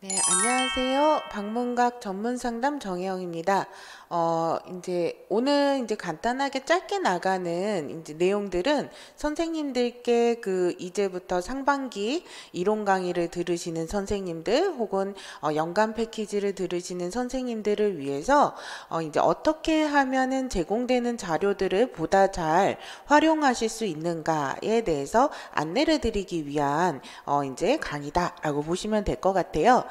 네, 안녕하세요. 방문각 전문 상담 정혜영입니다. 오늘 간단하게 짧게 나가는 내용들은 선생님들께 이제부터 상반기 이론 강의를 들으시는 선생님들 혹은 연간 패키지를 들으시는 선생님들을 위해서 어떻게 하면은 제공되는 자료들을 보다 잘 활용하실 수 있는가에 대해서 안내를 드리기 위한 강의다라고 보시면 될 것 같아요.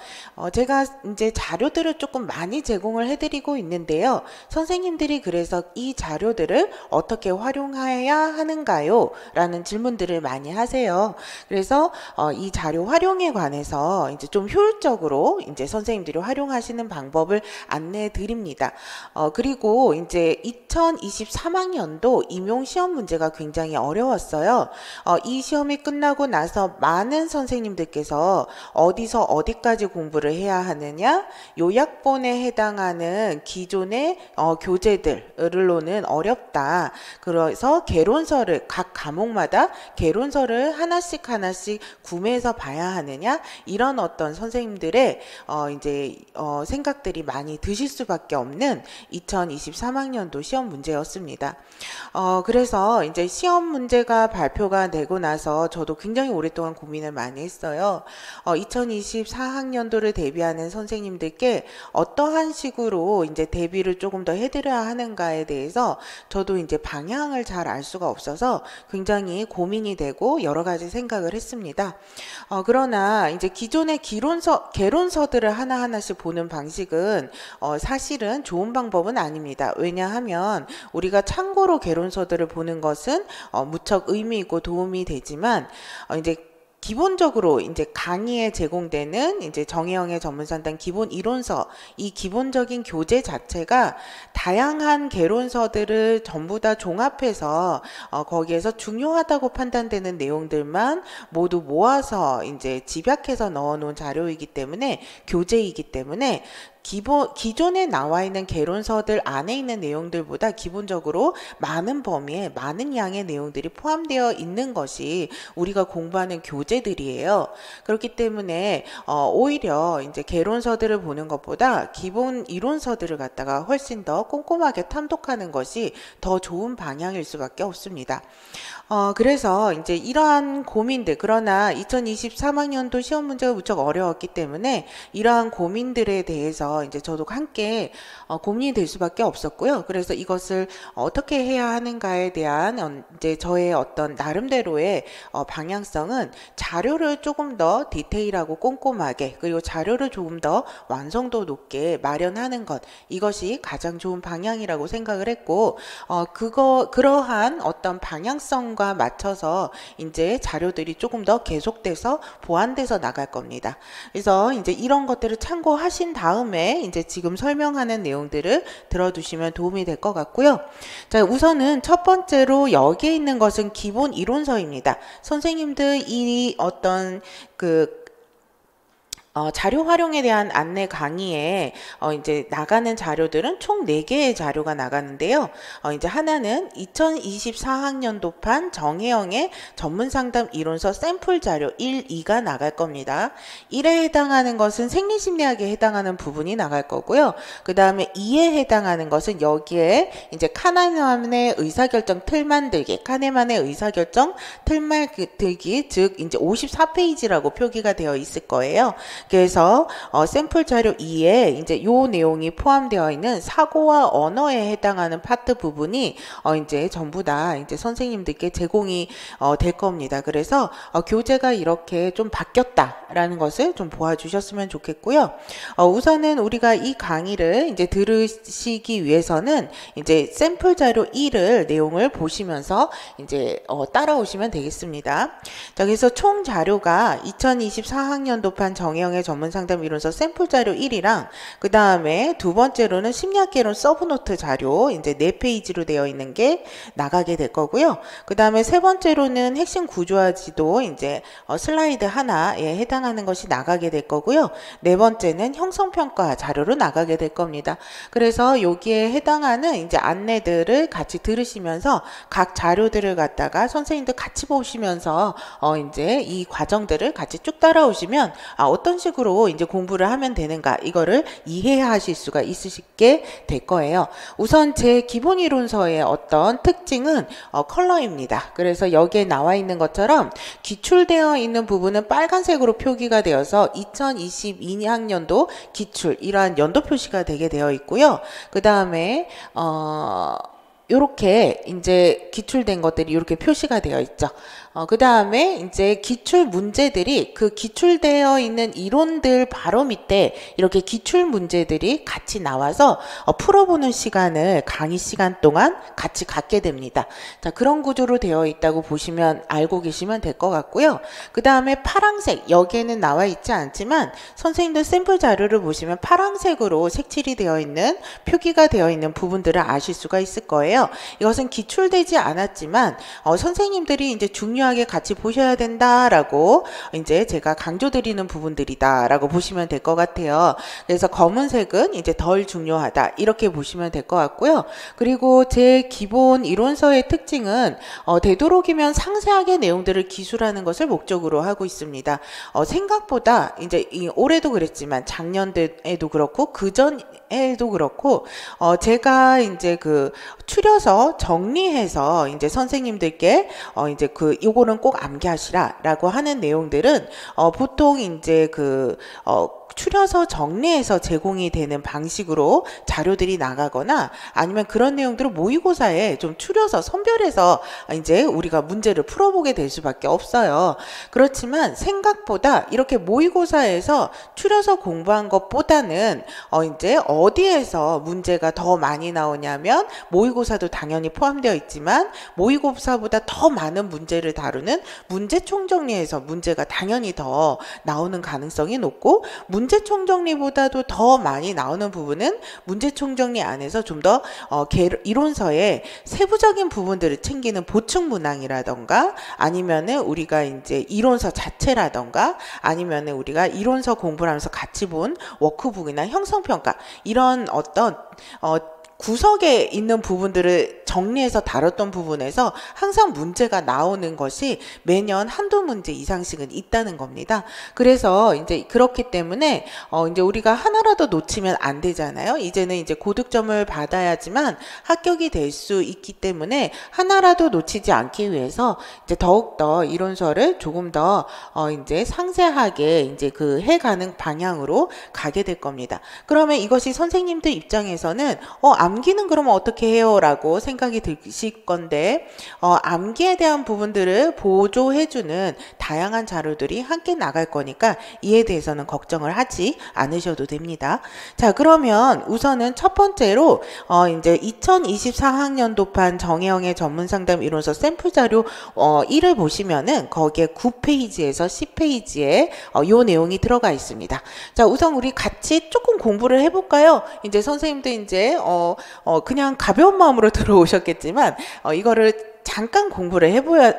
제가 자료들을 조금 많이 제공을 해드리고 있는데요. 선생님들이 그래서 이 자료들을 어떻게 활용해야 하는가요? 라는 질문들을 많이 하세요. 그래서 이 자료 활용에 관해서 좀 효율적으로 선생님들이 활용하시는 방법을 안내해 드립니다. 그리고 2023학년도 임용 시험 문제가 굉장히 어려웠어요. 이 시험이 끝나고 나서 많은 선생님들께서 어디서 어디까지 공부를 해야 하느냐, 요약본에 해당하는 기존의 교재들로는 어렵다. 그래서 개론서를 각 과목마다 개론서를 하나씩 구매해서 봐야 하느냐, 이런 어떤 선생님들의 생각들이 많이 드실 수밖에 없는 2023학년도 시험 문제였습니다. 그래서 시험 문제가 발표가 되고 나서 저도 굉장히 오랫동안 고민을 많이 했어요. 2024학년도를 대비하는 선생님들께 어떠한 식으로 대비를 조금 더 해드려야 하는가에 대해서 저도 방향을 잘 알 수가 없어서 굉장히 고민이 되고 여러 가지 생각을 했습니다. 그러나 기존의 개론서들을 하나하나씩 보는 방식은 사실은 좋은 방법은 아닙니다. 왜냐하면 우리가 참고로 개론서들을 보는 것은 무척 의미 있고 도움이 되지만 기본적으로 강의에 제공되는 정혜영의 전문상담 기본 이론서, 이 기본적인 교재 자체가 다양한 개론서들을 전부 다 종합해서 거기에서 중요하다고 판단되는 내용들만 모두 모아서 집약해서 넣어 놓은 자료이기 때문에, 교재이기 때문에 기존에 나와 있는 개론서들 안에 있는 내용들보다 기본적으로 많은 범위에 많은 양의 내용들이 포함되어 있는 것이 우리가 공부하는 교재들이에요. 그렇기 때문에 오히려 개론서들을 보는 것보다 기본 이론서들을 갖다가 훨씬 더 꼼꼼하게 탐독하는 것이 더 좋은 방향일 수밖에 없습니다. 그래서 이러한 고민들, 그러나 2023학년도 시험 문제가 무척 어려웠기 때문에 이러한 고민들에 대해서 저도 함께 고민이 될 수밖에 없었고요. 그래서 이것을 어떻게 해야 하는가에 대한 저의 어떤 나름대로의 방향성은 자료를 조금 더 디테일하고 꼼꼼하게, 그리고 자료를 조금 더 완성도 높게 마련하는 것, 이것이 가장 좋은 방향이라고 생각을 했고, 그러한 어떤 방향성과 맞춰서 자료들이 조금 더 계속돼서 보완돼서 나갈 겁니다. 그래서 이런 것들을 참고하신 다음에 지금 설명하는 내용들을 들어두시면 도움이 될 것 같고요. 자, 우선은 첫 번째로 여기에 있는 것은 기본 이론서입니다. 선생님들 이 어떤 자료 활용에 대한 안내 강의에 나가는 자료들은 총 4개의 자료가 나가는데요. 하나는 2024학년도판 정혜영의 전문상담 이론서 샘플 자료 1, 2가 나갈 겁니다. 1에 해당하는 것은 생리심리학에 해당하는 부분이 나갈 거고요. 그 다음에 2에 해당하는 것은 여기에 카네만의 의사결정 틀 만들기, 카네만의 의사결정 틀 만들기, 즉 54페이지라고 표기가 되어 있을 거예요. 그래서 샘플 자료 2에 요 내용이 포함되어 있는 사고와 언어에 해당하는 파트 부분이 전부 다 선생님들께 제공이 될 겁니다. 그래서 교재가 이렇게 좀 바뀌었다라는 것을 좀 보아주셨으면 좋겠고요. 우선은 우리가 이 강의를 들으시기 위해서는 샘플 자료 1을 내용을 보시면서 따라오시면 되겠습니다. 자, 그래서 총 자료가 2024학년도판 정혜영의 전문상담 이론서 샘플 자료 1이랑 그 다음에 두 번째로는 심리학개론 서브노트 자료 4페이지로 되어 있는 게 나가게 될 거고요. 그 다음에 세 번째로는 핵심 구조화 지도 슬라이드 하나에 해당하는 것이 나가게 될 거고요. 네 번째는 형성평가 자료로 나가게 될 겁니다. 그래서 여기에 해당하는 안내들을 같이 들으시면서 각 자료들을 갖다가 선생님들 같이 보시면서 이 과정들을 같이 쭉 따라오시면 어떤 식으로 식으로 이제 공부를 하면 되는가, 이거를 이해하실 수가 있으시게 될 거예요. 우선 제 기본 이론서의 어떤 특징은 컬러입니다. 그래서 여기에 나와 있는 것처럼 기출되어 있는 부분은 빨간색으로 표기가 되어서 2022학년도 기출, 이러한 연도 표시가 되게 되어 있고요. 그 다음에 요렇게 이제 기출된 것들이 이렇게 표시가 되어 있죠. 그 다음에 이제 기출 문제들이 그 기출되어 있는 이론들 바로 밑에 이렇게 기출 문제들이 같이 나와서 풀어보는 시간을 강의 시간 동안 같이 갖게 됩니다. 자, 그런 구조로 되어 있다고 보시면, 알고 계시면 될 것 같고요. 그 다음에 파란색, 여기에는 나와 있지 않지만 선생님들 샘플 자료를 보시면 파란색으로 색칠이 되어 있는, 표기가 되어 있는 부분들을 아실 수가 있을 거예요. 이것은 기출되지 않았지만 선생님들이 이제 중요하게 같이 보셔야 된다라고 이제 제가 강조드리는 부분들이다라고 보시면 될 것 같아요. 그래서 검은색은 이제 덜 중요하다, 이렇게 보시면 될 것 같고요. 그리고 제 기본 이론서의 특징은 되도록이면 상세하게 내용들을 기술하는 것을 목적으로 하고 있습니다. 생각보다 이제 올해도 그랬지만 작년에도 그렇고 그전에도 그렇고 제가 이제 그 추려서 정리해서 이제 선생님들께 이제 요거는 꼭 암기하시라라고 하는 내용들은 보통 이제 추려서 정리해서 제공이 되는 방식으로 자료들이 나가거나, 아니면 그런 내용들을 모의고사에 좀 추려서 선별해서 이제 우리가 문제를 풀어보게 될 수밖에 없어요. 그렇지만 생각보다 이렇게 모의고사에서 추려서 공부한 것보다는 이제 어디에서 문제가 더 많이 나오냐면, 모의고사도 당연히 포함되어 있지만 모의고사보다 더 많은 문제를 다루는 문제 총정리에서 문제가 당연히 더 나오는 가능성이 높고, 문제 총정리보다도 더 많이 나오는 부분은 문제 총정리 안에서 좀 더 이론서의 세부적인 부분들을 챙기는 보충 문항이라던가, 아니면은 우리가 이제 이론서 자체라던가, 아니면은 우리가 이론서 공부를 하면서 같이 본 워크북이나 형성평가, 이런 어떤 구석에 있는 부분들을 정리해서 다뤘던 부분에서 항상 문제가 나오는 것이 매년 한두 문제 이상씩은 있다는 겁니다. 그래서 이제 그렇기 때문에 이제 우리가 하나라도 놓치면 안 되잖아요. 이제는 이제 고득점을 받아야지만 합격이 될 수 있기 때문에 하나라도 놓치지 않기 위해서 이제 더욱더 이론서를 조금 더 이제 상세하게 이제 해가는 방향으로 가게 될 겁니다. 그러면 이것이 선생님들 입장에서는 암기는 그러면 어떻게 해요? 라고 생각이 드실 건데, 암기에 대한 부분들을 보조해주는 다양한 자료들이 함께 나갈 거니까 이에 대해서는 걱정을 하지 않으셔도 됩니다. 자, 그러면 우선은 첫 번째로 이제 2024학년도판 정혜영의 전문상담 이론서 샘플 자료 1을 보시면은 거기에 9페이지에서 10페이지에 요 내용이 들어가 있습니다. 자, 우선 우리 같이 조금 공부를 해볼까요? 이제 선생님들 이제 그냥 가벼운 마음으로 들어오셨겠지만 이거를 잠깐 공부를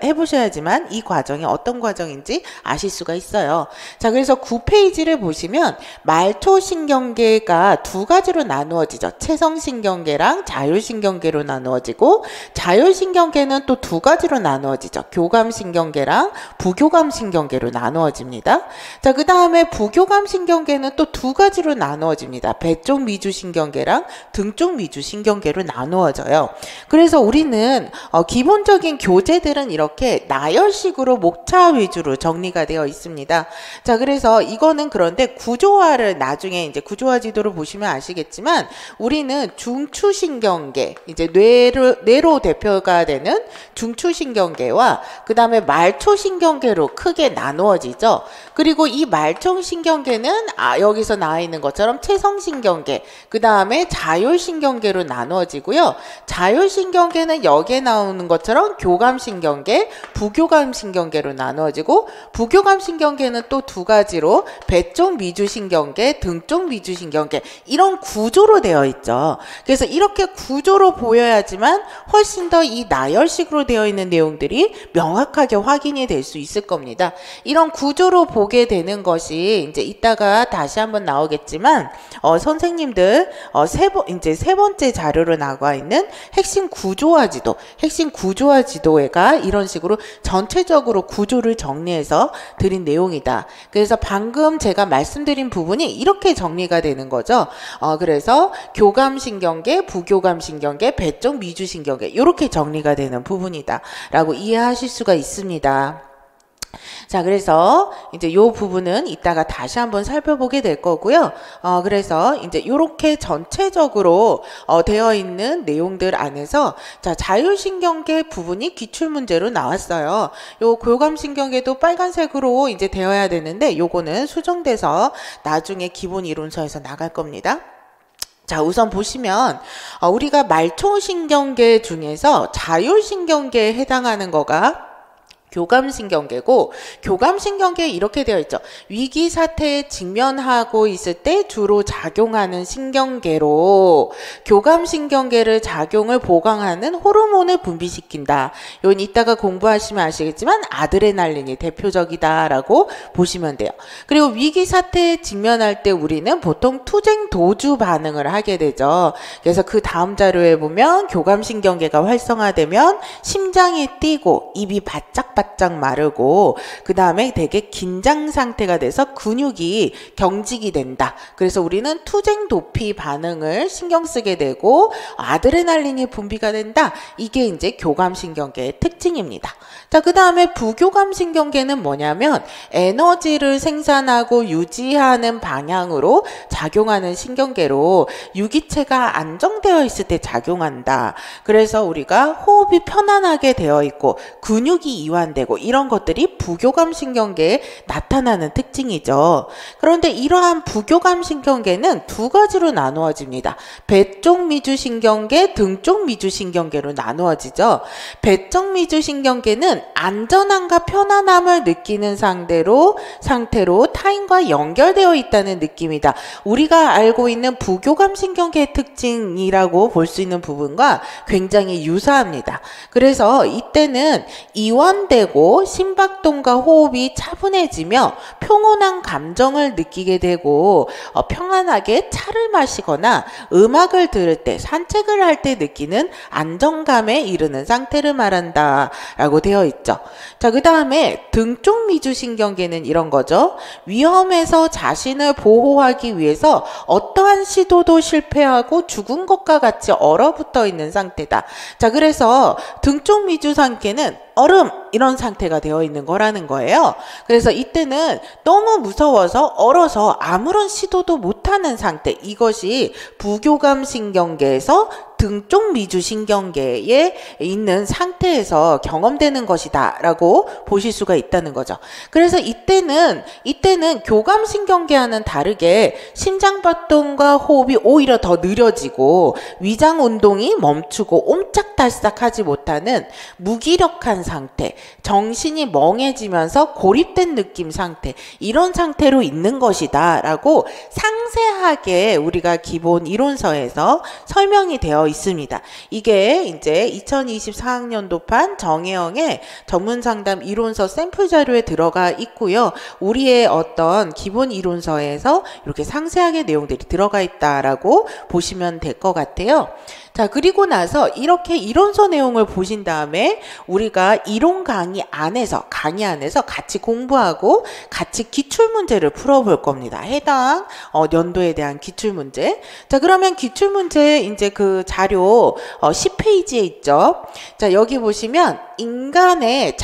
해보셔야지만 이 과정이 어떤 과정인지 아실 수가 있어요. 자, 그래서 9페이지를 보시면 말초신경계가 두 가지로 나누어지죠. 체성신경계랑 자율신경계로 나누어지고, 자율신경계는 또 두 가지로 나누어지죠. 교감신경계랑 부교감신경계로 나누어집니다. 자, 그 다음에 부교감신경계는 또 두 가지로 나누어집니다. 배쪽 미주신경계랑 등쪽 미주신경계로 나누어져요. 그래서 우리는 기본적인 교재들은 이렇게 나열식으로 목차 위주로 정리가 되어 있습니다. 자, 그래서 이거는 그런데 구조화를 나중에 이제 구조화 지도를 보시면 아시겠지만, 우리는 중추신경계, 이제 뇌로 대표가 되는 중추신경계와 그 다음에 말초신경계로 크게 나누어지죠. 그리고 이 말초신경계는 여기서 나와 있는 것처럼 체성신경계, 그 다음에 자율신경계로 나누어지고요. 자율신경계는 여기에 나오는 것처럼 교감신경계, 부교감신경계로 나누어지고, 부교감신경계는 또 두 가지로 배쪽 미주신경계, 등쪽 미주신경계, 이런 구조로 되어 있죠. 그래서 이렇게 구조로 보여야지만 훨씬 더 이 나열식으로 되어 있는 내용들이 명확하게 확인이 될 수 있을 겁니다. 이런 구조로 보게 되는 것이 이제 이따가 다시 한번 나오겠지만 선생님들 이제 세 번째 자료로 나와 있는 핵심 구조화 지도, 핵심 구조화 지도회가 이런 식으로 전체적으로 구조를 정리해서 드린 내용이다. 그래서 방금 제가 말씀드린 부분이 이렇게 정리가 되는 거죠. 그래서 교감신경계, 부교감신경계, 배쪽 미주신경계 이렇게 정리가 되는 부분이다 라고 이해하실 수가 있습니다. 자, 그래서 이제 요 부분은 이따가 다시 한번 살펴보게 될 거고요. 그래서 이제 요렇게 전체적으로 되어 있는 내용들 안에서 자, 자율신경계 부분이 기출문제로 나왔어요. 요 교감신경계도 빨간색으로 이제 되어야 되는데 요거는 수정돼서 나중에 기본 이론서에서 나갈 겁니다. 자, 우선 보시면 우리가 말초신경계 중에서 자율신경계에 해당하는 거가 교감신경계고, 교감신경계에 이렇게 되어 있죠. 위기 사태에 직면하고 있을 때 주로 작용하는 신경계로 교감신경계를 작용을 보강하는 호르몬을 분비시킨다. 이건 이따가 공부하시면 아시겠지만 아드레날린이 대표적이다라고 보시면 돼요. 그리고 위기 사태에 직면할 때 우리는 보통 투쟁 도주 반응을 하게 되죠. 그래서 그 다음 자료에 보면 교감신경계가 활성화되면 심장이 뛰고 입이 바짝 마르고 그 다음에 되게 긴장 상태가 돼서 근육이 경직이 된다. 그래서 우리는 투쟁 도피 반응을 신경 쓰게 되고 아드레날린이 분비가 된다. 이게 이제 교감신경계의 특징입니다. 자, 그 다음에 부교감신경계는 뭐냐면 에너지를 생산하고 유지하는 방향으로 작용하는 신경계로 유기체가 안정되어 있을 때 작용한다. 그래서 우리가 호흡이 편안하게 되어 있고 근육이 이완되고 이런 것들이 부교감신경계에 나타나는 특징이죠. 그런데 이러한 부교감신경계는 두 가지로 나누어집니다. 배쪽 미주신경계, 등쪽 미주신경계로 나누어지죠. 배쪽 미주신경계는 안전함과 편안함을 느끼는 상태로 타인과 연결되어 있다는 느낌이다. 우리가 알고 있는 부교감신경계의 특징이라고 볼 수 있는 부분과 굉장히 유사합니다. 그래서 이때는 이완되고 심박동과 호흡이 차분해지며 평온한 감정을 느끼게 되고 평안하게 차를 마시거나 음악을 들을 때 산책을 할 때 느끼는 안정감에 이르는 상태를 말한다 라고 되어 있죠. 자, 그 다음에 등쪽 미주신경계는 이런 거죠. 위험에서 자신을 보호하기 위해서 어떠한 시도도 실패하고 죽은 것과 같이 얼어붙어 있는 상태다. 자, 그래서 등쪽 미주신경계는 얼음 이런 상태가 되어 있는 거라는 거예요. 그래서 이때는 너무 무서워서 얼어서 아무런 시도도 못하는 상태, 이것이 부교감신경계에서 등쪽 미주신경계에 있는 상태에서 경험되는 것이다 라고 보실 수가 있다는 거죠. 그래서 이때는 교감신경계와는 다르게 심장박동과 호흡이 오히려 더 느려지고 위장운동이 멈추고 옴짝달싹하지 못하는 무기력한 상태, 정신이 멍해지면서 고립된 느낌 상태, 이런 상태로 있는 것이다 라고 상세하게 우리가 기본 이론서에서 설명이 되어 있습니다. 이게 이제 2024학년도판 정혜영의 전문상담 이론서 샘플 자료에 들어가 있고요. 우리의 어떤 기본 이론서에서 이렇게 상세하게 내용들이 들어가 있다라고 보시면 될 것 같아요. 자, 그리고 나서 이렇게 이론서 내용을 보신 다음에 우리가 이론 강의 안에서 같이 공부하고 같이 기출문제를 풀어볼 겁니다. 해당 연도에 대한 기출문제. 자, 그러면 기출문제 이제 그 자료 10페이지에 있죠. 자, 여기 보시면 인간의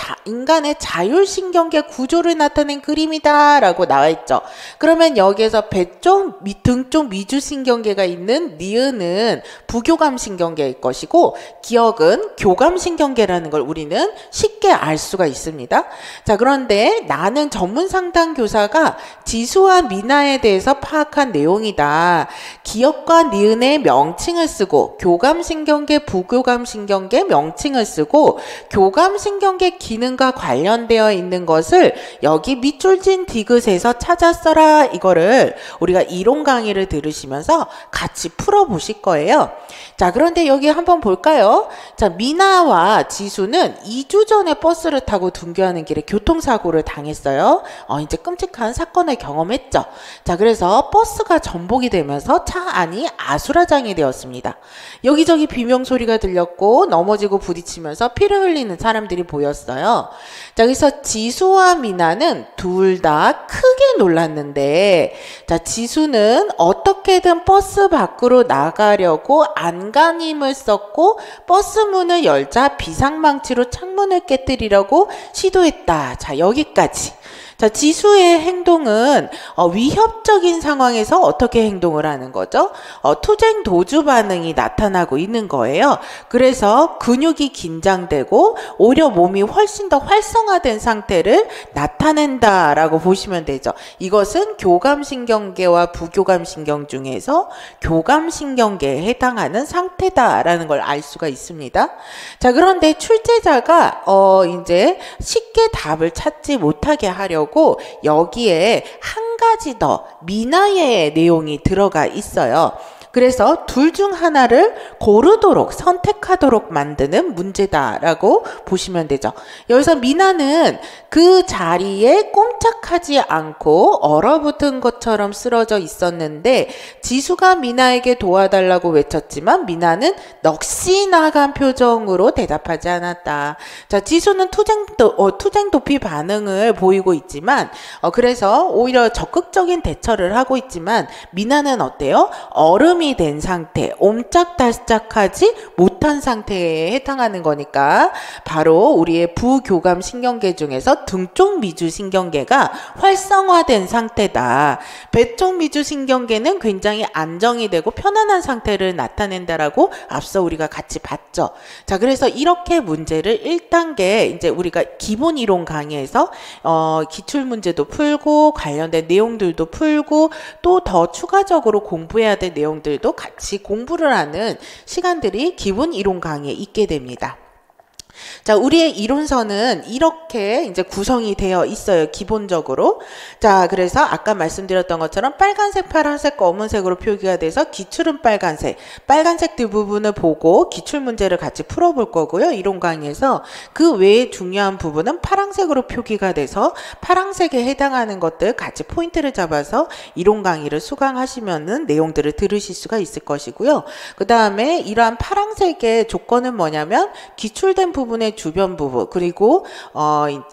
자율신경계 구조를 나타낸 그림이다 라고 나와 있죠. 그러면 여기에서 배쪽, 등쪽 미주신경계가 있는 니은은 부교감신경계일 것이고 기억은 교감신경계라는 걸 우리는 쉽게 알 수가 있습니다. 자, 그런데 나는 전문상담교사가 지수와 미나에 대해서 파악한 내용이다. 기억과 니은의 명칭을 쓰고 교감신경계, 부교감신경계 명칭을 쓰고 교감신경계 기능과 관련되어 있는 것을 여기 밑줄 진 디귿에서 찾아 써라. 이거를 우리가 이론 강의를 들으시면서 같이 풀어보실 거예요. 자, 그런데 여기 한번 볼까요? 자, 미나와 지수는 2주 전에 버스를 타고 등교하는 길에 교통사고를 당했어요. 이제 끔찍한 사건을 경험했죠. 자, 그래서 버스가 전복이 되면서 차 차 안이 아수라장이 되었습니다. 여기저기 비명소리가 들렸고 넘어지고 부딪히면서 피를 흘리는 사람들이 보였어요. 자, 그래서 지수와 미나는 둘 다 크게 놀랐는데, 자, 지수는 어떻게든 버스 밖으로 나가려고 안간힘을 썼고 버스 문을 열자 비상망치로 창문을 깨뜨리려고 시도했다. 자, 여기까지. 자, 지수의 행동은 위협적인 상황에서 어떻게 행동을 하는 거죠? 투쟁 도주 반응이 나타나고 있는 거예요. 그래서 근육이 긴장되고 오히려 몸이 훨씬 더 활성화된 상태를 나타낸다라고 보시면 되죠. 이것은 교감신경계와 부교감신경 중에서 교감신경계에 해당하는 상태다라는 걸 알 수가 있습니다. 자, 그런데 출제자가 이제 쉽게 답을 찾지 못하게 하려고 여기에 한 가지 더 미나의 내용이 들어가 있어요. 그래서 둘 중 하나를 고르도록 선택하도록 만드는 문제다라고 보시면 되죠. 여기서 미나는 그 자리에 꼼짝하지 않고 얼어붙은 것처럼 쓰러져 있었는데 지수가 미나에게 도와달라고 외쳤지만 미나는 넋이 나간 표정으로 대답하지 않았다. 자, 지수는 투쟁 도피 반응을 보이고 있지만 그래서 오히려 적극적인 대처를 하고 있지만 미나는 어때요? 얼음이 된 상태, 옴짝달짝하지 못한 상태에 해당하는 거니까 바로 우리의 부교감 신경계 중에서 등쪽 미주 신경계가 활성화된 상태다. 배쪽 미주 신경계는 굉장히 안정이 되고 편안한 상태를 나타낸다라고 앞서 우리가 같이 봤죠. 자, 그래서 이렇게 문제를 1단계 이제 우리가 기본 이론 강의에서 기출 문제도 풀고 관련된 내용들도 풀고 또 더 추가적으로 공부해야 될 내용들도 같이 공부를 하는 시간들이 기본 이론 강의에 있게 됩니다. 자, 우리의 이론서는 이렇게 이제 구성이 되어 있어요. 기본적으로. 자, 그래서 아까 말씀드렸던 것처럼 빨간색, 파란색, 검은색으로 표기가 돼서 기출은 빨간색 뒷부분을 보고 기출 문제를 같이 풀어볼 거고요. 이론 강의에서 그 외에 중요한 부분은 파란색으로 표기가 돼서 파란색에 해당하는 것들 같이 포인트를 잡아서 이론 강의를 수강하시면은 내용들을 들으실 수가 있을 것이고요. 그 다음에 이러한 파란색의 조건은 뭐냐면 기출된 부분의 주변 부분 그리고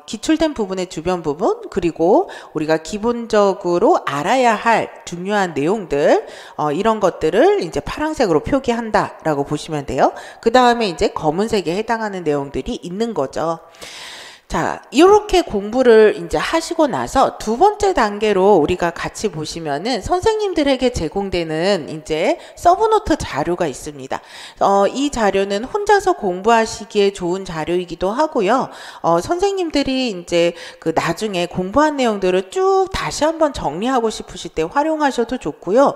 기출된 부분의 주변 부분 그리고 우리가 기본적으로 알아야 할 중요한 내용들 이런 것들을 이제 파란색으로 표기한다라고 보시면 돼요. 그 다음에 이제 검은색에 해당하는 내용들이 있는 거죠. 자, 이렇게 공부를 이제 하시고 나서 두 번째 단계로 우리가 같이 보시면은 선생님들에게 제공되는 이제 서브노트 자료가 있습니다. 이 자료는 혼자서 공부하시기에 좋은 자료이기도 하고요. 선생님들이 이제 그 나중에 공부한 내용들을 쭉 다시 한번 정리하고 싶으실 때 활용하셔도 좋고요.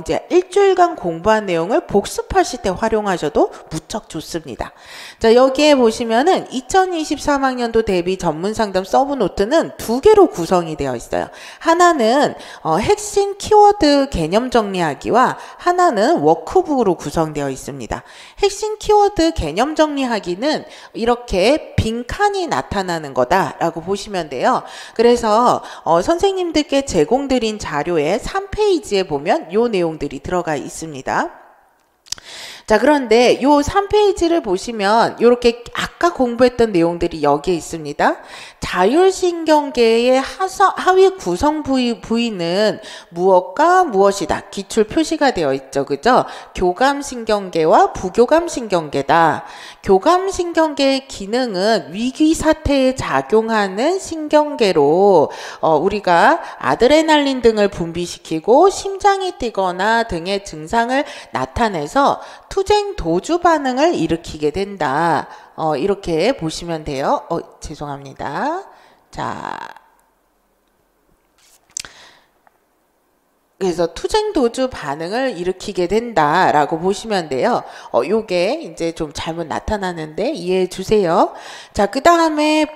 이제 일주일간 공부한 내용을 복습하실 때 활용하셔도 무척 좋습니다. 자, 여기에 보시면은 2023학년도 대비 전문상담 서브노트는 두 개로 구성이 되어 있어요. 하나는 핵심 키워드 개념 정리하기와 하나는 워크북으로 구성되어 있습니다. 핵심 키워드 개념 정리하기는 이렇게 빈칸이 나타나는 거다라고 보시면 돼요. 그래서 선생님들께 제공드린 자료의 3페이지에 보면 이 내용들이 들어가 있습니다. 자, 그런데 요 3페이지를 보시면 이렇게 아까 공부했던 내용들이 여기에 있습니다. 자율신경계의 하위 구성 부위는 무엇과 무엇이다. 기출 표시가 되어 있죠. 그죠? 교감신경계와 부교감신경계다. 교감신경계의 기능은 위기사태에 작용하는 신경계로 우리가 아드레날린 등을 분비시키고 심장이 뛰거나 등의 증상을 나타내서 투쟁 도주 반응을 일으키게 된다. 이렇게 보시면 돼요. 죄송합니다. 자, 그래서 투쟁 도주 반응을 일으키게 된다라고 보시면 돼요. 요게 이제 좀 잘못 나타나는데 이해해 주세요. 자, 그 다음에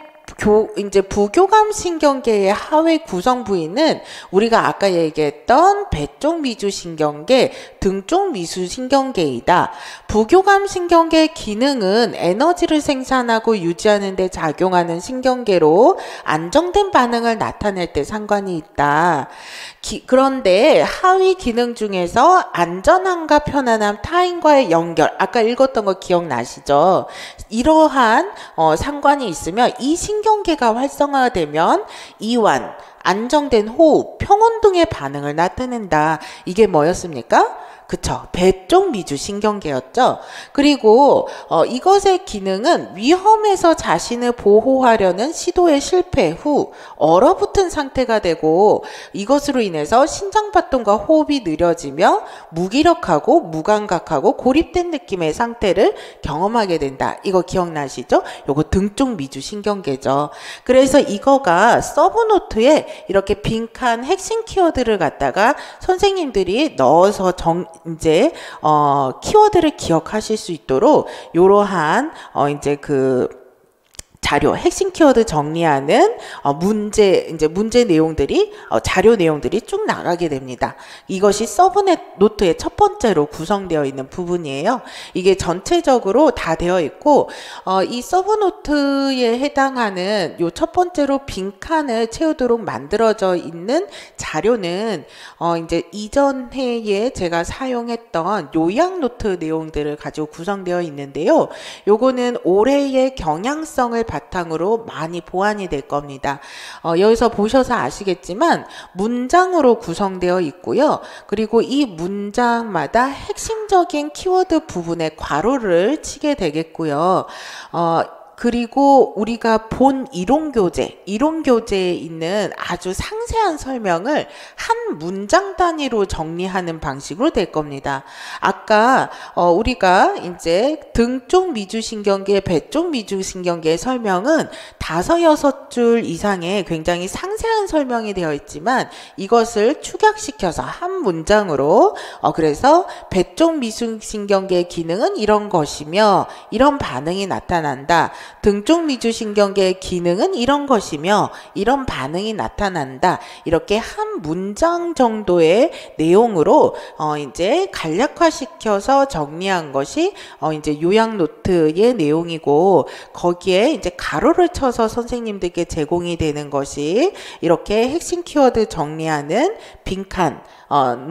이제 부교감 신경계의 하위 구성 부위는 우리가 아까 얘기했던 배 쪽 미주 신경계, 등 쪽 미주 신경계이다. 부교감 신경계의 기능은 에너지를 생산하고 유지하는 데 작용하는 신경계로 안정된 반응을 나타낼 때 상관이 있다. 그런데 하위 기능 중에서 안전함과 편안함, 타인과의 연결, 아까 읽었던 거 기억나시죠? 이러한 상관이 있으면 이 신경계가 활성화되면 이완, 안정된 호흡, 평온 등의 반응을 나타낸다. 이게 뭐였습니까? 그쵸. 배 쪽 미주 신경계였죠. 그리고 이것의 기능은 위험에서 자신을 보호하려는 시도의 실패 후 얼어붙은 상태가 되고 이것으로 인해서 심장박동과 호흡이 느려지며 무기력하고 무감각하고 고립된 느낌의 상태를 경험하게 된다. 이거 기억나시죠? 요거 등 쪽 미주 신경계죠. 그래서 이거가 서브노트에 이렇게 빈칸 핵심 키워드를 갖다가 선생님들이 넣어서 이제 키워드를 기억하실 수 있도록 이러한 이제 그 자료, 핵심 키워드 정리하는 문제 내용들이 자료 내용들이 쭉 나가게 됩니다. 이것이 서브노트의 첫 번째로 구성되어 있는 부분이에요. 이게 전체적으로 다 되어 있고 이 서브노트에 해당하는 요 첫 번째로 빈칸을 채우도록 만들어져 있는 자료는 이제 이전 회에 제가 사용했던 요약 노트 내용들을 가지고 구성되어 있는데요. 요거는 올해의 경향성을 바탕으로 많이 보완이 될 겁니다. 여기서 보셔서 아시겠지만 문장으로 구성되어 있고요. 그리고 이 문장마다 핵심적인 키워드 부분에 괄호를 치게 되겠고요. 그리고 우리가 본 이론교재에 있는 아주 상세한 설명을 한 문장 단위로 정리하는 방식으로 될 겁니다. 아까 우리가 이제 등 쪽 미주신경계, 배 쪽 미주신경계의 설명은 5-6줄 이상의 굉장히 상세한 설명이 되어 있지만 이것을 축약시켜서 한 문장으로 그래서 배 쪽 미주신경계의 기능은 이런 것이며 이런 반응이 나타난다. 등 쪽 미주신경계의 기능은 이런 것이며 이런 반응이 나타난다. 이렇게 한 문장 정도의 내용으로 이제 간략화시켜서 정리한 것이 이제 요약 노트의 내용이고 거기에 이제 가로를 쳐서 선생님들께 제공이 되는 것이 이렇게 핵심 키워드 정리하는 빈칸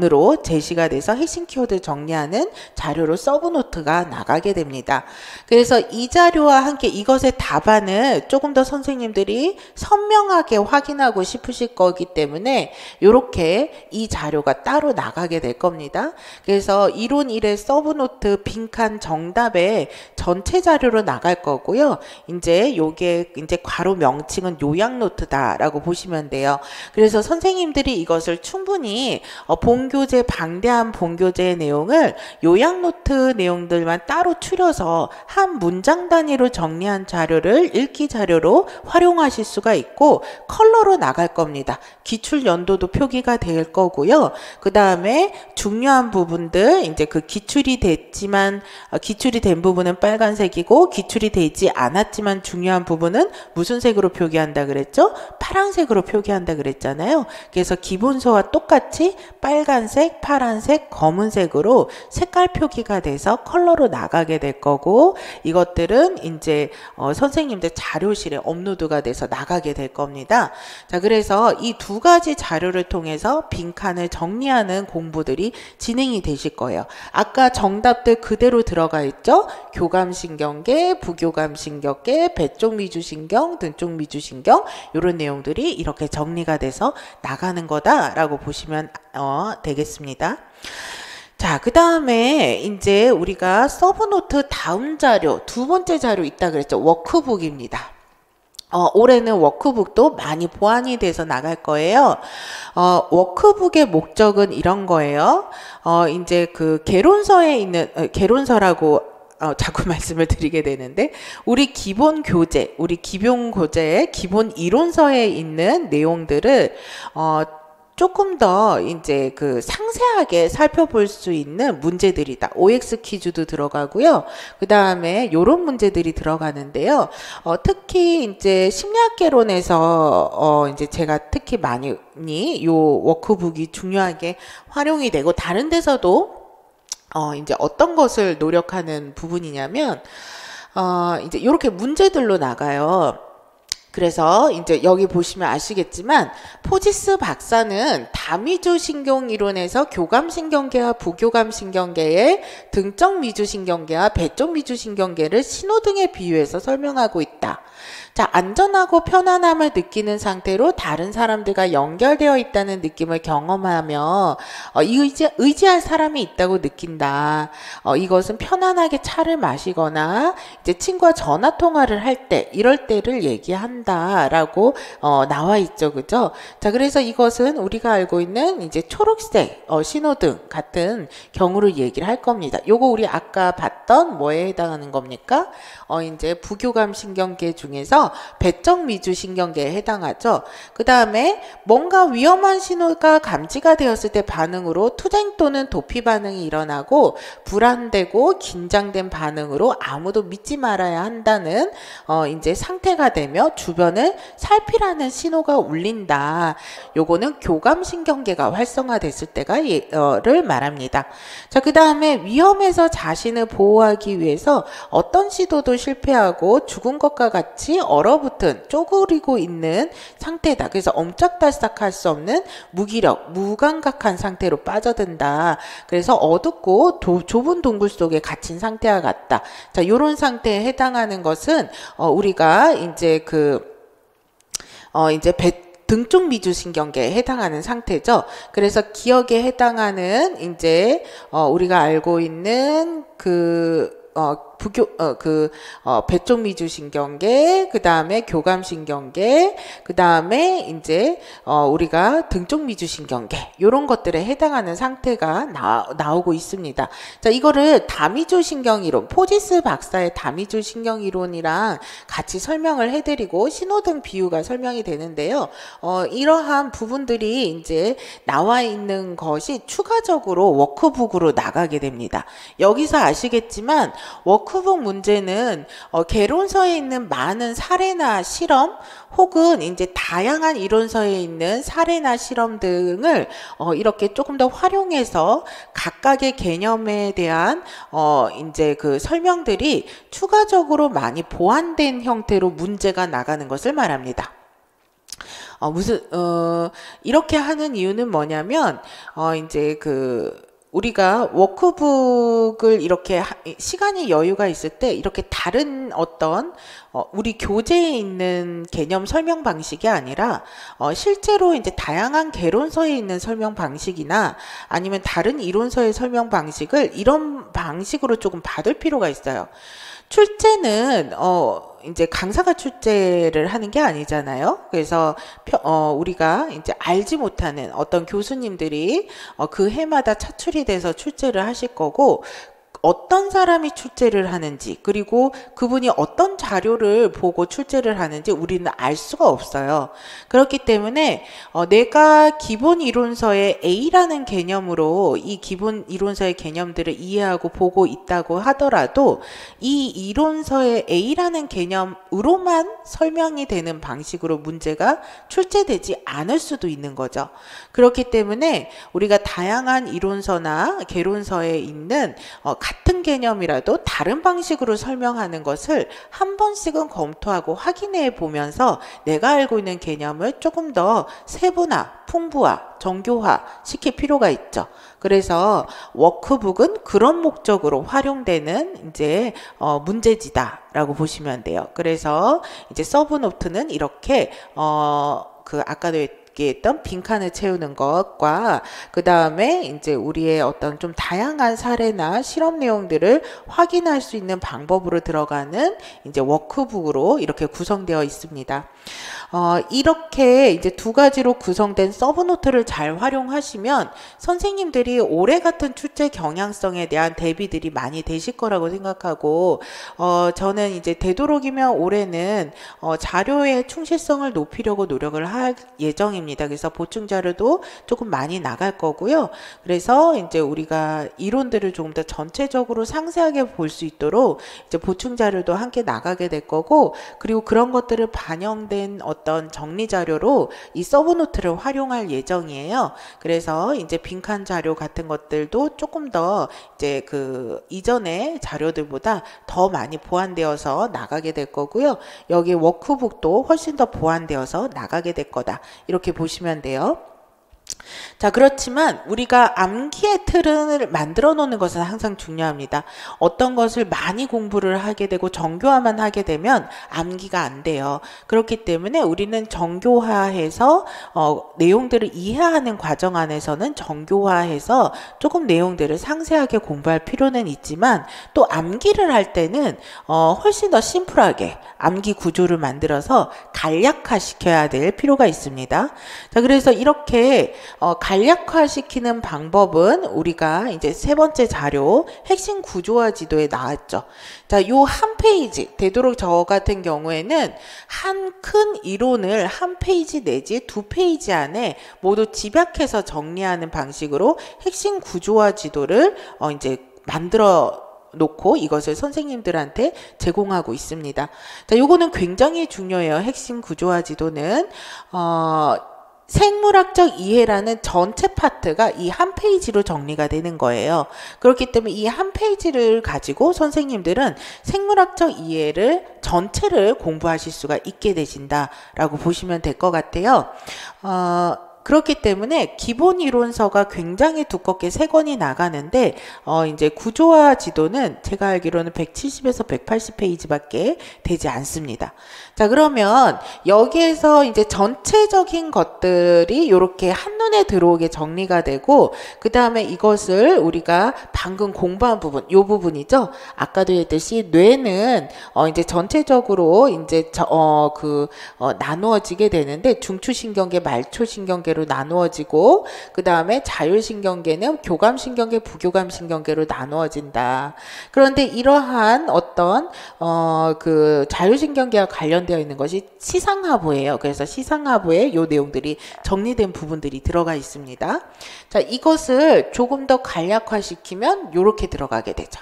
으로 제시가 돼서 핵심 키워드 정리하는 자료로 서브노트가 나가게 됩니다. 그래서 이 자료와 함께 이것의 답안을 조금 더 선생님들이 선명하게 확인하고 싶으실 거기 때문에 이렇게 이 자료가 따로 나가게 될 겁니다. 그래서 이론 1의 서브노트 빈칸 정답에 전체 자료로 나갈 거고요. 이제 요게 이제 괄호 명칭은 요약노트다라고 보시면 돼요. 그래서 선생님들이 이것을 충분히 본교재, 방대한 본교재의 내용을 요약노트 내용들만 따로 추려서 한 문장 단위로 정리한 자료를 읽기 자료로 활용하실 수가 있고 컬러로 나갈 겁니다. 기출 연도도 표기가 될 거고요. 그 다음에 중요한 부분들 이제 그 기출이 됐지만 기출이 된 부분은 빨간색이고 기출이 되지 않았지만 중요한 부분은 무슨 색으로 표기한다 그랬죠? 파란색으로 표기한다 그랬잖아요. 그래서 기본서와 똑같이 빨간색, 파란색, 검은색으로 색깔 표기가 돼서 컬러로 나가게 될 거고 이것들은 이제 선생님들 자료실에 업로드가 돼서 나가게 될 겁니다. 자, 그래서 이 두 가지 자료를 통해서 빈칸을 정리하는 공부들이 진행이 되실 거예요. 아까 정답들 그대로 들어가 있죠? 교감신경계, 부교감신경계, 배 쪽 미주신경, 등 쪽 미주신경 이런 내용들이 이렇게 정리가 돼서 나가는 거다라고 보시면 되겠습니다. 자, 그 다음에 이제 우리가 서브노트 다음 자료, 두 번째 자료 있다 그랬죠? 워크북입니다. 올해는 워크북도 많이 보완이 돼서 나갈 거예요. 워크북의 목적은 이런 거예요. 이제 그 개론서에 있는, 개론서라고 자꾸 말씀을 드리게 되는데 우리 기본 교재의 기본 이론서에 있는 내용들을 조금 더 이제 그 상세하게 살펴볼 수 있는 문제들이다. OX 퀴즈도 들어가고요. 그 다음에 요런 문제들이 들어가는데요. 특히 이제 심리학개론에서 이제 제가 특히 많이 요 워크북이 중요하게 활용이 되고, 다른 데서도 이제 어떤 것을 노력하는 부분이냐면, 이제 이렇게 문제들로 나가요. 그래서 이제 여기 보시면 아시겠지만, 포지스 박사는 다미주 신경이론에서 교감 신경계와 부교감 신경계의 등적 미주 신경계와 배쪽 미주 신경계를 신호등에 비유해서 설명하고 있다. 자, 안전하고 편안함을 느끼는 상태로 다른 사람들과 연결되어 있다는 느낌을 경험하며 의지할 사람이 있다고 느낀다. 이것은 편안하게 차를 마시거나 이제 친구와 전화 통화를 할 때, 이럴 때를 얘기한다라고 나와 있죠, 그죠? 자, 그래서 이것은 우리가 알고 있는 이제 초록색 신호등 같은 경우를 얘기를 할 겁니다. 요거 우리 아까 봤던 뭐에 해당하는 겁니까? 이제 부교감 신경계 중에서 배적 미주 신경계에 해당하죠. 그 다음에 뭔가 위험한 신호가 감지가 되었을 때 반응으로 투쟁 또는 도피 반응이 일어나고, 불안되고 긴장된 반응으로 아무도 믿지 말아야 한다는 이제 상태가 되며 주변을 살피라는 신호가 울린다. 요거는 교감 신경계가 활성화됐을 때를 말합니다. 자, 그 다음에 위험에서 자신을 보호하기 위해서 어떤 시도도 실패하고 죽은 것과 같이 얼어붙은 쪼그리고 있는 상태다. 그래서 옴짝달싹할 수 없는 무기력, 무감각한 상태로 빠져든다. 그래서 어둡고 좁은 동굴 속에 갇힌 상태와 같다. 자, 요런 상태에 해당하는 것은 우리가 이제 이제 등쪽 미주 신경계에 해당하는 상태죠. 그래서 기억에 해당하는 이제 우리가 알고 있는 배쪽 미주 신경계, 그 다음에 교감 신경계, 그 다음에 이제 우리가 등쪽 미주 신경계, 요런 것들에 해당하는 상태가 나오고 있습니다. 자, 이거를 다미주 신경이론, 포지스 박사의 다미주 신경이론이랑 같이 설명을 해드리고 신호등 비유가 설명이 되는데요. 이러한 부분들이 이제 나와 있는 것이 추가적으로 워크북으로 나가게 됩니다. 여기서 아시겠지만 워크북 문제는 개론서에 있는 많은 사례나 실험, 혹은 이제 다양한 이론서에 있는 사례나 실험 등을 이렇게 조금 더 활용해서 각각의 개념에 대한 이제 그 설명들이 추가적으로 많이 보완된 형태로 문제가 나가는 것을 말합니다. 이렇게 하는 이유는 뭐냐면, 이제 우리가 워크북을 이렇게 시간이 여유가 있을 때 이렇게 다른 어떤 우리 교재에 있는 개념 설명 방식이 아니라 실제로 이제 다양한 개론서에 있는 설명 방식이나 아니면 다른 이론서의 설명 방식을 이런 방식으로 조금 받을 필요가 있어요. 출제는 이제 강사가 출제를 하는 게 아니잖아요. 그래서 우리가 이제 알지 못하는 어떤 교수님들이 그 해마다 차출이 돼서 출제를 하실 거고, 어떤 사람이 출제를 하는지, 그리고 그분이 어떤 자료를 보고 출제를 하는지 우리는 알 수가 없어요. 그렇기 때문에 내가 기본 이론서의 A라는 개념으로 이 기본 이론서의 개념들을 이해하고 보고 있다고 하더라도 이 이론서의 A라는 개념으로만 설명이 되는 방식으로 문제가 출제되지 않을 수도 있는 거죠. 그렇기 때문에 우리가 다양한 이론서나 개론서에 있는 같은 개념이라도 다른 방식으로 설명하는 것을 한 번씩은 검토하고 확인해 보면서 내가 알고 있는 개념을 조금 더 세분화, 풍부화, 정교화 시킬 필요가 있죠. 그래서 워크북은 그런 목적으로 활용되는 이제 문제지다라고 보시면 돼요. 그래서 이제 서브노트는 이렇게 아까도 했던 빈칸을 채우는 것과 그 다음에 이제 우리의 어떤 좀 다양한 사례나 실험 내용들을 확인할 수 있는 방법으로 들어가는 이제 워크북으로 이렇게 구성되어 있습니다. 이렇게 이제 두 가지로 구성된 서브노트를 잘 활용하시면 선생님들이 올해 같은 출제 경향성에 대한 대비들이 많이 되실 거라고 생각하고, 저는 이제 되도록이면 올해는 자료의 충실성을 높이려고 노력을 할 예정입니다. 겁니다. 그래서 보충 자료도 조금 많이 나갈 거고요. 그래서 이제 우리가 이론들을 조금 더 전체적으로 상세하게 볼 수 있도록 이제 보충 자료도 함께 나가게 될 거고, 그리고 그런 것들을 반영된 어떤 정리 자료로 이 서브노트를 활용할 예정이에요. 그래서 이제 빈칸 자료 같은 것들도 조금 더 이제 그 이전의 자료들보다 더 많이 보완되어서 나가게 될 거고요. 여기 워크북도 훨씬 더 보완되어서 나가게 될 거다. 이렇게 보시면 돼요. 자, 그렇지만 우리가 암기의 틀을 만들어 놓는 것은 항상 중요합니다. 어떤 것을 많이 공부를 하게 되고 정교화만 하게 되면 암기가 안 돼요. 그렇기 때문에 우리는 정교화해서 내용들을 이해하는 과정 안에서는 정교화해서 조금 내용들을 상세하게 공부할 필요는 있지만, 또 암기를 할 때는 훨씬 더 심플하게 암기 구조를 만들어서 간략화 시켜야 될 필요가 있습니다. 자, 그래서 이렇게 간략화시키는 방법은 우리가 이제 세 번째 자료 핵심 구조화 지도에 나왔죠. 자, 요 한 페이지, 되도록 저 같은 경우에는 한 큰 이론을 한 페이지 내지 두 페이지 안에 모두 집약해서 정리하는 방식으로 핵심 구조화 지도를 이제 만들어 놓고 이것을 선생님들한테 제공하고 있습니다. 자, 요거는 굉장히 중요해요. 핵심 구조화 지도는 생물학적 이해라는 전체 파트가 이 한 페이지로 정리가 되는 거예요. 그렇기 때문에 이 한 페이지를 가지고 선생님들은 생물학적 이해를 전체를 공부하실 수가 있게 되신다라고 보시면 될 것 같아요. 그렇기 때문에 기본 이론서가 굉장히 두껍게 3권이 나가는데 이제 구조화 지도는 제가 알기로는 170에서 180페이지밖에 되지 않습니다. 자, 그러면 여기에서 이제 전체적인 것들이 이렇게 한눈에 들어오게 정리가 되고, 그 다음에 이것을 우리가 방금 공부한 부분, 요 부분이죠. 아까도 했듯이 뇌는 이제 전체적으로 이제 나누어지게 되는데, 중추신경계, 말초신경계로 나누어지고, 그 다음에 자율신경계는 교감신경계, 부교감신경계로 나누어진다. 그런데 이러한 어떤 그 자율신경계와 관련되어 있는 것이 시상하부예요. 그래서 시상하부에 요 내용들이 정리된 부분들이 들어가 있습니다. 자, 이것을 조금 더 간략화시키면 요렇게 들어가게 되죠.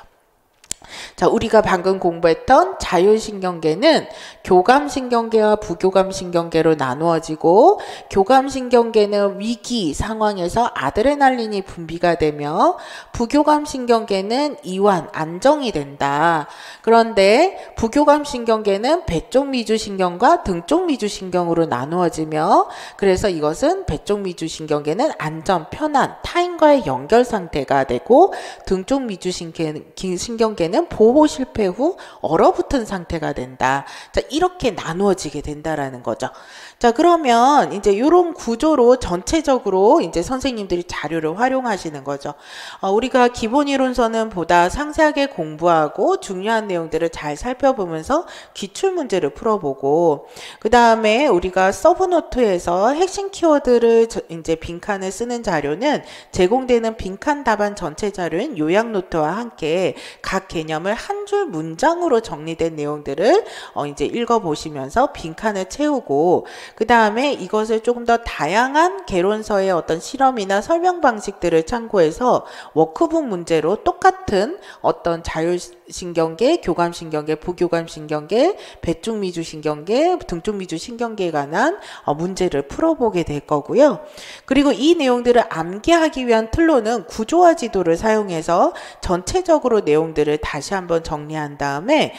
자, 우리가 방금 공부했던 자율신경계는 교감신경계와 부교감신경계로 나누어지고, 교감신경계는 위기 상황에서 아드레날린이 분비가 되며, 부교감신경계는 이완, 안정이 된다. 그런데 부교감신경계는 배쪽 미주신경과 등쪽 미주신경으로 나누어지며, 그래서 이것은 배쪽 미주신경계는 안전, 편안, 타인과의 연결 상태가 되고, 등쪽 미주신경계는 보호 실패 후 얼어붙은 상태가 된다. 자, 이렇게 나누어지게 된다라는 거죠. 자, 그러면 이제 이런 구조로 전체적으로 이제 선생님들이 자료를 활용하시는 거죠. 우리가 기본 이론서는 보다 상세하게 공부하고 중요한 내용들을 잘 살펴보면서 기출 문제를 풀어보고, 그 다음에 우리가 서브노트에서 핵심 키워드를 이제 빈칸을 쓰는 자료는 제공되는 빈칸 답안 전체 자료인 요약 노트와 함께 각 개념을 한 줄 문장으로 정리된 내용들을 이제 읽어보시면서 빈칸을 채우고, 그 다음에 이것을 조금 더 다양한 개론서의 어떤 실험이나 설명 방식들을 참고해서 워크북 문제로 똑같은 어떤 자율신경계, 교감신경계, 부교감신경계, 배쪽 미주신경계, 등쪽 미주신경계에 관한 문제를 풀어보게 될 거고요. 그리고 이 내용들을 암기하기 위한 틀로는 구조화 지도를 사용해서 전체적으로 내용들을 다시 한번 정리한 다음에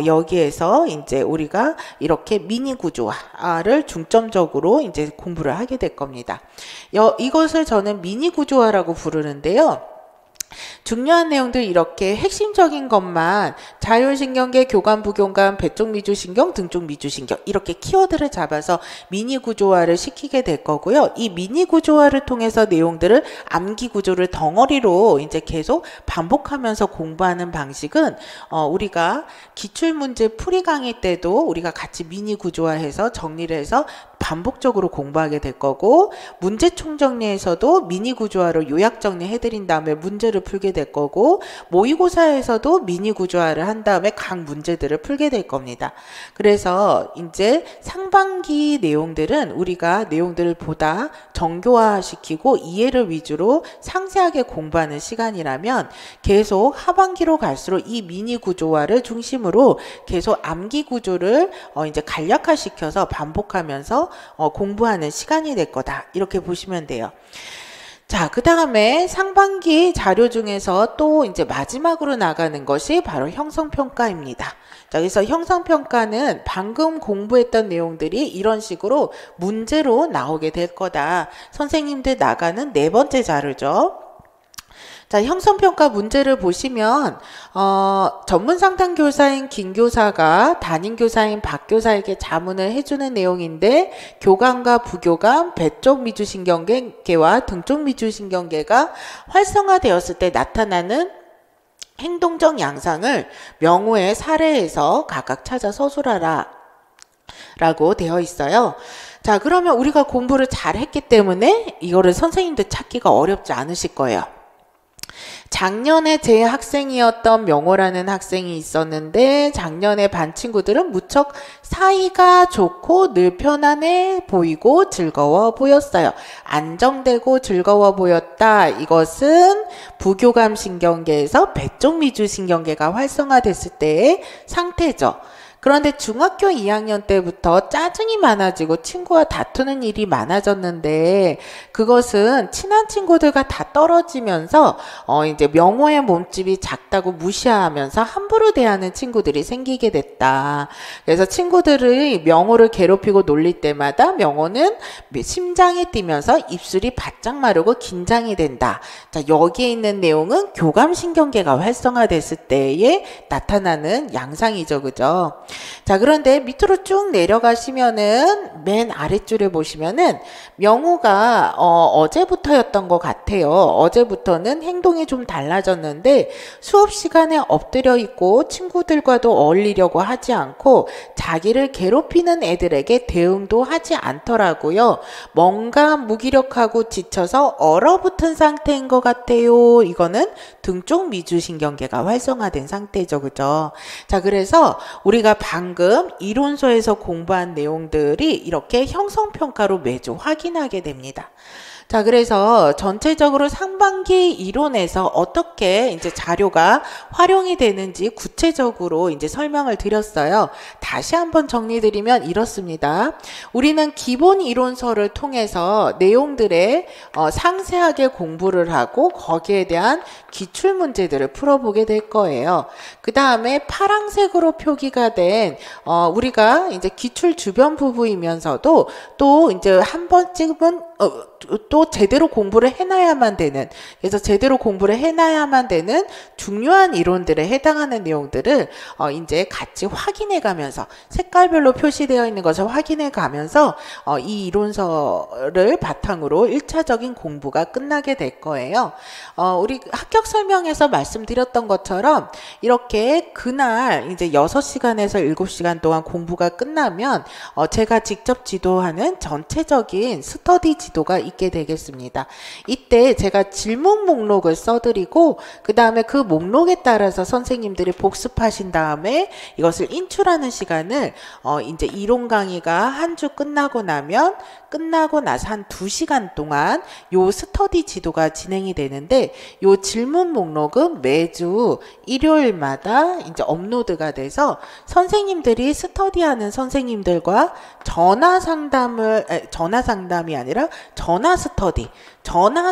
여기에서 이제 우리가 이렇게 미니 구조화를 중점적으로 이제 공부를 하게 될 겁니다. 이것을 저는 미니 구조화라고 부르는데요. 중요한 내용들 이렇게 핵심적인 것만 자율신경계, 교감, 부교감, 배쪽 미주신경, 등쪽 미주신경 이렇게 키워드를 잡아서 미니 구조화를 시키게 될 거고요. 이 미니 구조화를 통해서 내용들을 암기 구조를 덩어리로 이제 계속 반복하면서 공부하는 방식은 우리가 기출문제 풀이 강의 때도 우리가 같이 미니 구조화해서 정리를 해서 반복적으로 공부하게 될 거고, 문제 총정리에서도 미니 구조화로 요약 정리해드린 다음에 문제를 풀게 될 거고, 모의고사에서도 미니 구조화를 한 다음에 각 문제들을 풀게 될 겁니다. 그래서 이제 상반기 내용들은 우리가 내용들을 보다 정교화시키고 이해를 위주로 상세하게 공부하는 시간이라면, 계속 하반기로 갈수록 이 미니 구조화를 중심으로 계속 암기 구조를 이제 간략화시켜서 반복하면서 공부하는 시간이 될 거다, 이렇게 보시면 돼요. 자, 그 다음에 상반기 자료 중에서 또 이제 마지막으로 나가는 것이 바로 형성평가입니다. 자, 그래서 형성평가는 방금 공부했던 내용들이 이런 식으로 문제로 나오게 될 거다. 선생님들 나가는 네 번째 자료죠. 자, 형성평가 문제를 보시면 전문상담교사인 김교사가 담임교사인 박교사에게 자문을 해주는 내용인데, 교감과 부교감, 배쪽 미주신경계와 등쪽 미주신경계가 활성화되었을 때 나타나는 행동적 양상을 명호의 사례에서 각각 찾아 서술하라 라고 되어 있어요. 자, 그러면 우리가 공부를 잘 했기 때문에 이거를 선생님들 찾기가 어렵지 않으실 거예요. 작년에 제 학생이었던 명호라는 학생이 있었는데, 작년에 반 친구들은 무척 사이가 좋고 늘 편안해 보이고 즐거워 보였어요. 안정되고 즐거워 보였다. 이것은 부교감 신경계에서 배쪽 미주 신경계가 활성화됐을 때의 상태죠. 그런데 중학교 2학년 때부터 짜증이 많아지고 친구와 다투는 일이 많아졌는데, 그것은 친한 친구들과 다 떨어지면서 이제 명호의 몸집이 작다고 무시하면서 함부로 대하는 친구들이 생기게 됐다. 그래서 친구들이 명호를 괴롭히고 놀릴 때마다 명호는 심장이 뛰면서 입술이 바짝 마르고 긴장이 된다. 자, 여기에 있는 내용은 교감신경계가 활성화됐을 때에 나타나는 양상이죠. 그죠? 자, 그런데 밑으로 쭉 내려가시면은 맨 아랫줄에 보시면은 명호가 어제부터였던 것 같아요. 어제부터는 행동이 좀 달라졌는데, 수업 시간에 엎드려 있고 친구들과도 어울리려고 하지 않고 자기를 괴롭히는 애들에게 대응도 하지 않더라고요. 뭔가 무기력하고 지쳐서 얼어붙은 상태인 것 같아요. 이거는 등쪽 미주신경계가 활성화된 상태죠. 그죠? 자, 그래서 우리가 방금 이론서에서 공부한 내용들이 이렇게 형성평가로 매주 확인하게 됩니다. 자, 그래서 전체적으로 상반기 이론에서 어떻게 이제 자료가 활용이 되는지 구체적으로 이제 설명을 드렸어요. 다시 한번 정리드리면 이렇습니다. 우리는 기본 이론서를 통해서 내용들에 상세하게 공부를 하고 거기에 대한 기출 문제들을 풀어보게 될 거예요. 그 다음에 파란색으로 표기가 된 우리가 이제 기출 주변 부분이면서도 또 이제 한 번쯤은 또 제대로 공부를 해놔야만 되는, 그래서 제대로 공부를 해놔야만 되는 중요한 이론들에 해당하는 내용들을 이제 같이 확인해 가면서 색깔별로 표시되어 있는 것을 확인해 가면서 이 이론서를 바탕으로 1차적인 공부가 끝나게 될 거예요. 우리 합격 설명에서 말씀드렸던 것처럼 이렇게 그날 이제 6시간에서 7시간 동안 공부가 끝나면 제가 직접 지도하는 전체적인 스터디 지도가 있게 되겠습니다. 이때 제가 질문 목록을 써드리고 그 다음에 그 목록에 따라서 선생님들이 복습하신 다음에 이것을 인출하는 시간을 이제 이론 강의가 한 주 끝나고 나서 한 2시간 동안 요 스터디 지도가 진행이 되는데, 요 질문 목록은 매주 일요일마다 이제 업로드가 돼서 선생님들이 스터디하는 선생님들과 전화 상담이 아니라 전화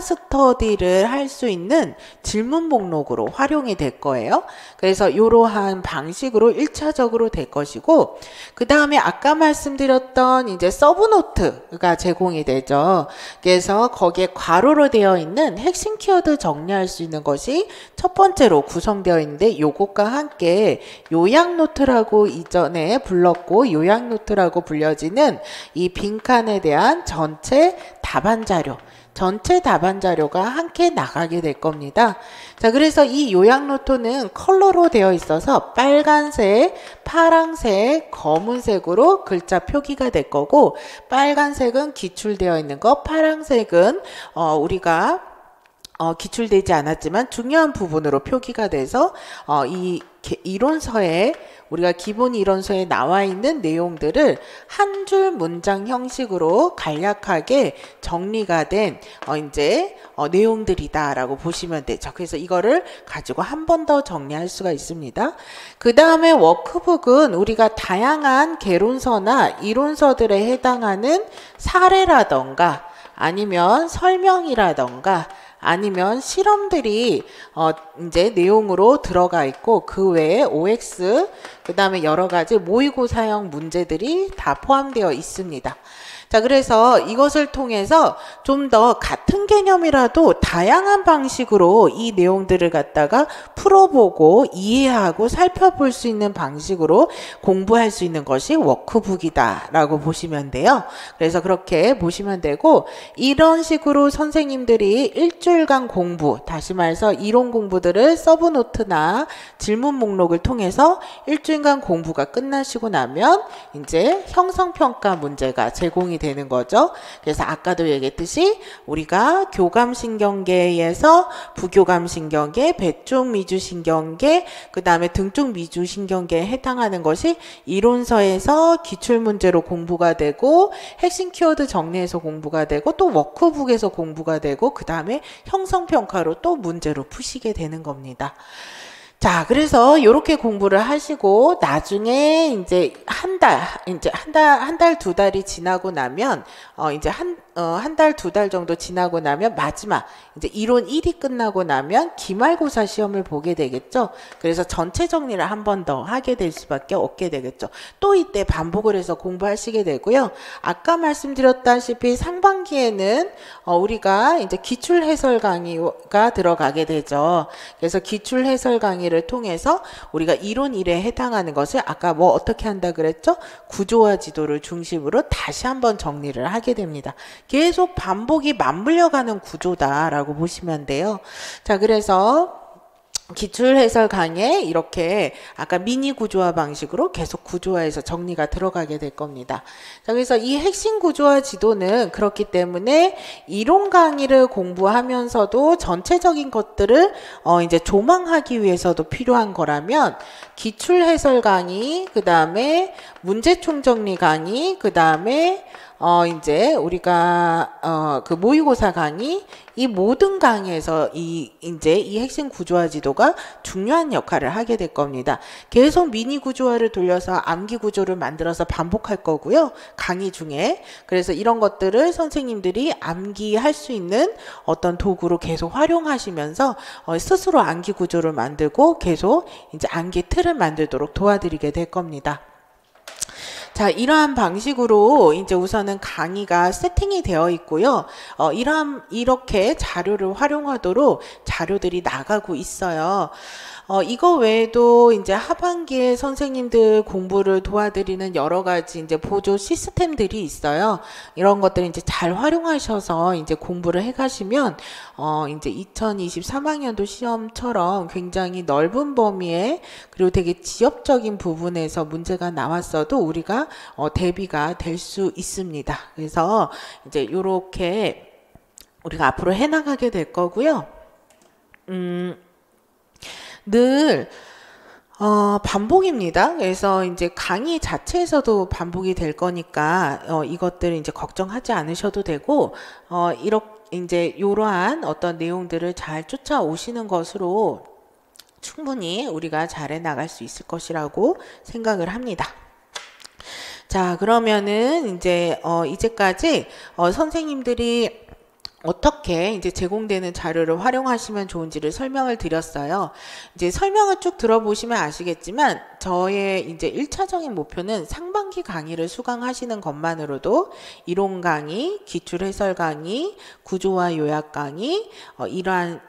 스터디를 할 수 있는 질문 목록으로 활용이 될 거예요. 그래서 이러한 방식으로 1차적으로 될 것이고, 그 다음에 아까 말씀드렸던 이제 서브노트가 제공이 되죠. 그래서 거기에 괄호로 되어 있는 핵심 키워드 정리할 수 있는 것이 첫 번째로 구성되어 있는데, 요것과 함께 요약노트라고 이전에 불렀고 요약노트라고 불려지는 이 빈칸에 대한 전체 답안 자료, 전체 답안 자료가 함께 나가게 될 겁니다. 자, 그래서 이 요약노트는 컬러로 되어 있어서 빨간색, 파란색, 검은색으로 글자 표기가 될 거고, 빨간색은 기출되어 있는 거, 파란색은 우리가 기출되지 않았지만 중요한 부분으로 표기가 돼서 이 이론서에 우리가 기본 이론서에 나와 있는 내용들을 한 줄 문장 형식으로 간략하게 정리가 된 이제 내용들이다라고 보시면 되죠. 그래서 이거를 가지고 한 번 더 정리할 수가 있습니다. 그 다음에 워크북은 우리가 다양한 개론서나 이론서들에 해당하는 사례라던가 아니면 설명이라던가 아니면 실험들이 이제 내용으로 들어가 있고 그 외에 OX 그 다음에 여러 가지 모의고사형 문제들이 다 포함되어 있습니다. 자, 그래서 이것을 통해서 좀 더 같은 개념이라도 다양한 방식으로 이 내용들을 갖다가 풀어보고 이해하고 살펴볼 수 있는 방식으로 공부할 수 있는 것이 워크북이다 라고 보시면 돼요. 그래서 그렇게 보시면 되고, 이런 식으로 선생님들이 일주일간 공부, 다시 말해서 이론 공부들을 서브노트나 질문 목록을 통해서 일주일간 공부가 끝나시고 나면 이제 형성평가 문제가 제공이 되는 거죠. 그래서 아까도 얘기했듯이 우리가 교감신경계에서 부교감신경계, 배쪽 미주신경계, 그 다음에 등쪽 미주신경계에 해당하는 것이 이론서에서 기출문제로 공부가 되고 핵심 키워드 정리해서 공부가 되고 또 워크북에서 공부가 되고 그 다음에 형성평가로 또 문제로 푸시게 되는 겁니다. 자, 그래서 이렇게 공부를 하시고 나중에 이제 한 달, 두 달이 지나고 나면 이제 한 달, 두 달 정도 지나고 나면 마지막 이제 이론 1이 끝나고 나면 기말고사 시험을 보게 되겠죠. 그래서 전체 정리를 한 번 더 하게 될 수밖에 없게 되겠죠. 또 이때 반복을 해서 공부하시게 되고요. 아까 말씀드렸다시피 상반기에는 우리가 이제 기출 해설 강의가 들어가게 되죠. 그래서 기출 해설 강의를 통해서 우리가 이론 1에 해당하는 것을 아까 뭐 어떻게 한다 그랬죠? 구조화 지도를 중심으로 다시 한번 정리를 하게 됩니다. 계속 반복이 맞물려가는 구조다라고 보시면 돼요. 자, 그래서 기출 해설 강의에 이렇게 아까 미니 구조화 방식으로 계속 구조화해서 정리가 들어가게 될 겁니다. 자, 그래서 이 핵심 구조화 지도는 그렇기 때문에 이론 강의를 공부하면서도 전체적인 것들을 이제 조망하기 위해서도 필요한 거라면 기출 해설 강의, 그 다음에 문제 총정리 강의, 그 다음에 이제 우리가 그 모의고사 강의, 이 모든 강의에서 이제 이 핵심 구조화 지도가 중요한 역할을 하게 될 겁니다. 계속 미니 구조화를 돌려서 암기 구조를 만들어서 반복할 거고요. 강의 중에. 그래서 이런 것들을 선생님들이 암기할 수 있는 어떤 도구로 계속 활용하시면서 스스로 암기 구조를 만들고 계속 이제 암기 틀을 만들도록 도와드리게 될 겁니다. 자, 이러한 방식으로 이제 우선은 강의가 세팅이 되어 있고요. 이렇게 자료를 활용하도록 자료들이 나가고 있어요. 이거 외에도 이제 하반기에 선생님들 공부를 도와드리는 여러 가지 이제 보조 시스템들이 있어요. 이런 것들 이제 잘 활용하셔서 이제 공부를 해 가시면, 이제 2023학년도 시험처럼 굉장히 넓은 범위에 그리고 되게 지엽적인 부분에서 문제가 나왔어도 우리가 대비가 될 수 있습니다. 그래서 이제 요렇게 우리가 앞으로 해나가게 될 거고요. 늘 반복입니다. 그래서 이제 강의 자체에서도 반복이 될 거니까 이것들 이제 걱정하지 않으셔도 되고 이렇게 이제 이러한 어떤 내용들을 잘 쫓아오시는 것으로 충분히 우리가 잘해 나갈 수 있을 것이라고 생각을 합니다. 자, 그러면은 이제 이제까지 선생님들이 어떻게 이제 제공되는 자료를 활용하시면 좋은지를 설명을 드렸어요. 이제 설명을 쭉 들어보시면 아시겠지만 저의 이제 1차적인 목표는 상반기 강의를 수강하시는 것만으로도 이론 강의, 기출 해설 강의, 구조화 요약 강의,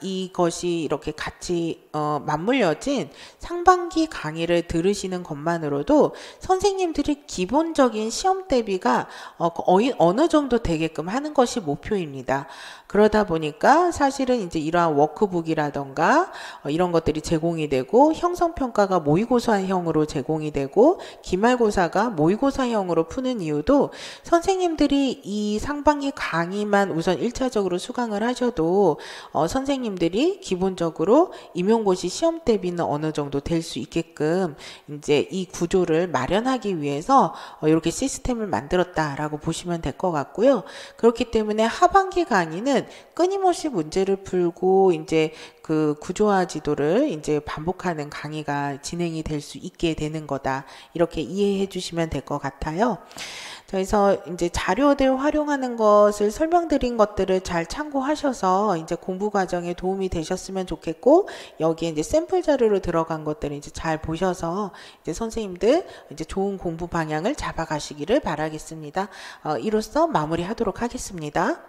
이것이 이렇게 같이 맞물려진 상반기 강의를 들으시는 것만으로도 선생님들이 기본적인 시험 대비가 어느 정도 되게끔 하는 것이 목표입니다. 그러다 보니까 사실은 이제 이러한 워크북이라던가 이런 것들이 제공이 되고 형성평가가 모의고사형으로 제공이 되고 기말고사가 모의고사형으로 푸는 이유도 선생님들이 이 상반기 강의만 우선 1차적으로 수강을 하셔도 선생님들이 기본적으로 임용고시 시험 대비는 어느 정도 될 수 있게끔 이제 이 구조를 마련하기 위해서 이렇게 시스템을 만들었다라고 보시면 될 것 같고요. 그렇기 때문에 하반기 강의는 끊임없이 문제를 풀고 이제 그 구조화 지도를 이제 반복하는 강의가 진행이 될 수 있게 되는 거다. 이렇게 이해해 주시면 될 것 같아요. 그래서 이제 자료들 활용하는 것을 설명드린 것들을 잘 참고하셔서 이제 공부 과정에 도움이 되셨으면 좋겠고, 여기에 이제 샘플 자료로 들어간 것들을 이제 잘 보셔서 이제 선생님들 이제 좋은 공부 방향을 잡아가시기를 바라겠습니다. 이로써 마무리하도록 하겠습니다.